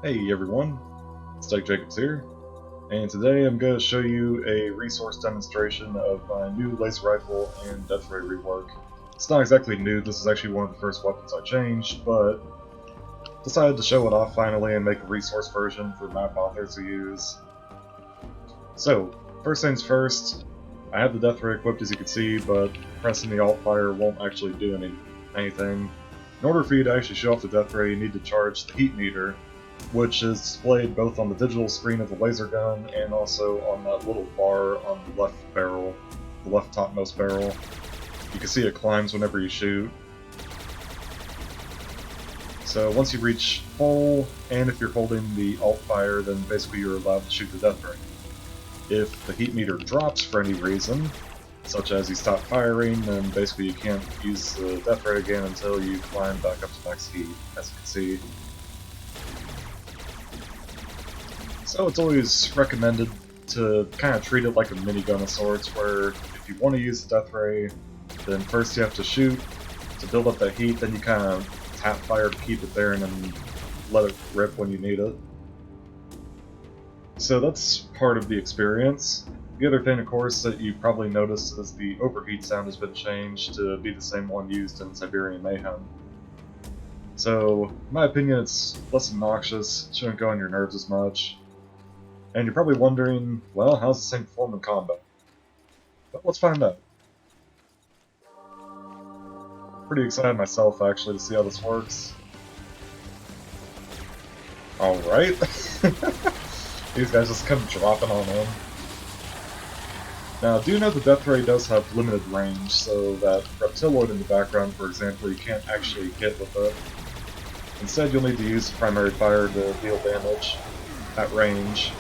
Hey everyone, it's Doug Jacobs here, and today I'm going to show you a resource demonstration of my new laser rifle and death ray rework. It's not exactly new, this is actually one of the first weapons I changed, but decided to show it off finally and make a resource version for map authors to use. So, first things first, I have the death ray equipped as you can see, but pressing the alt fire won't actually do anything. In order for you to actually show off the death ray, you need to charge the heat meter, which is displayed both on the digital screen of the laser gun and also on that little bar on the left barrel, the left topmost barrel. You can see it climbs whenever you shoot. So once you reach full, and if you're holding the alt fire, then basically you're allowed to shoot the death ray. If the heat meter drops for any reason, such as you stop firing, then basically you can't use the death ray again until you climb back up to max heat, as you can see. So it's always recommended to kind of treat it like a minigun of sorts, where if you want to use the death ray, then first you have to shoot to build up that heat, then you kind of tap fire to keep it there and then let it rip when you need it. So that's part of the experience. The other thing, of course, that you probably noticed is the overheat sound has been changed to be the same one used in Siberian Mayhem. So, in my opinion, it's less obnoxious, shouldn't go on your nerves as much. And you're probably wondering, well, how's this thing perform in combat? Well, let's find out. Pretty excited myself, actually, to see how this works. Alright. These guys just come dropping on in. Now, do note the death ray does have limited range, so that Reptiloid in the background, for example, you can't actually hit with it. Instead, you'll need to use primary fire to deal damage at range.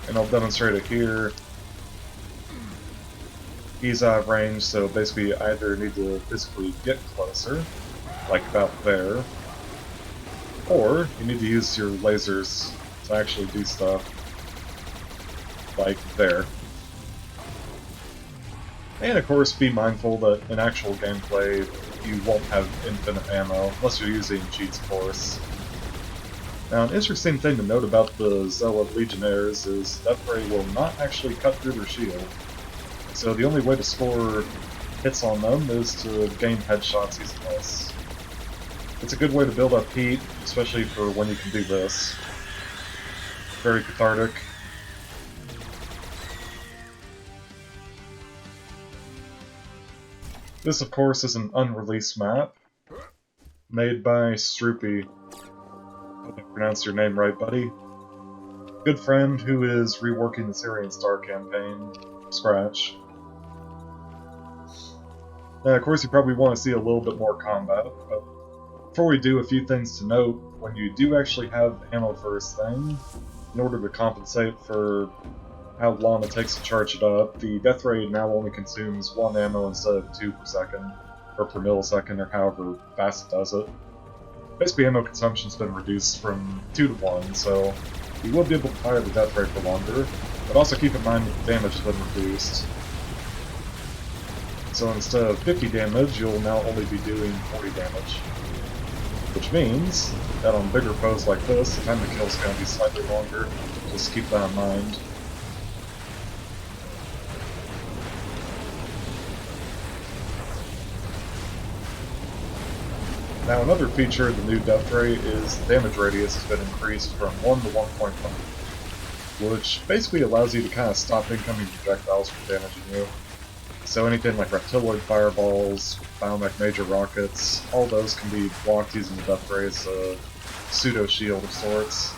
And I'll demonstrate it here. He's out of range, so basically you either need to physically get closer, like about there, or you need to use your lasers to actually do stuff, like there. And of course, be mindful that in actual gameplay, you won't have infinite ammo, unless you're using cheats, of course. Now, an interesting thing to note about the Zealot Legionnaires is Death Ray will not actually cut through their shield. So the only way to score hits on them is to gain headshots using this. It's a good way to build up heat, especially for when you can do this. Very cathartic. This, of course, is an unreleased map made by Strupi. I hope I pronounced your name right, buddy. Good friend who is reworking the Sirian Star campaign from scratch. Now, of course, you probably want to see a little bit more combat, but before we do, a few things to note. When you do actually have ammo for this thing, in order to compensate for how long it takes to charge it up, the death ray now only consumes 1 ammo instead of 2 per second, or per millisecond, or however fast it does it. Basically, ammo consumption's been reduced from 2 to 1, so you will be able to fire the death ray for longer, but also keep in mind that the damage has been reduced. So instead of 50 damage, you'll now only be doing 40 damage. Which means that on bigger foes like this, the time to kill is going to be slightly longer. Just keep that in mind. Now, another feature of the new death ray is the damage radius has been increased from 1 to 1.5, which basically allows you to kind of stop incoming projectiles from damaging you. So anything like Reptiloid fireballs, Biomech major rockets, all those can be blocked using the death ray as a pseudo-shield of sorts.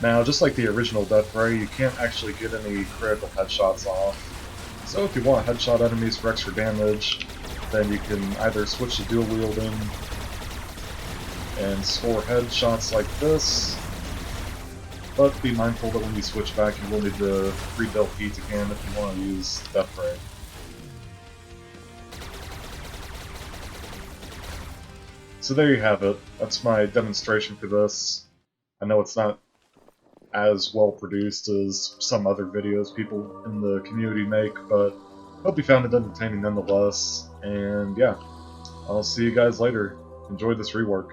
Now, just like the original death ray, you can't actually get any critical headshots off. So if you want to headshot enemies for extra damage, then you can either switch to dual wielding and score headshots like this, but be mindful that when you switch back you will need to rebuild heat again if you want to use death ray. So there you have it, that's my demonstration for this. I know it's not as well produced as some other videos people in the community make, but hope you found it entertaining nonetheless. And yeah, I'll see you guys later. Enjoy this rework.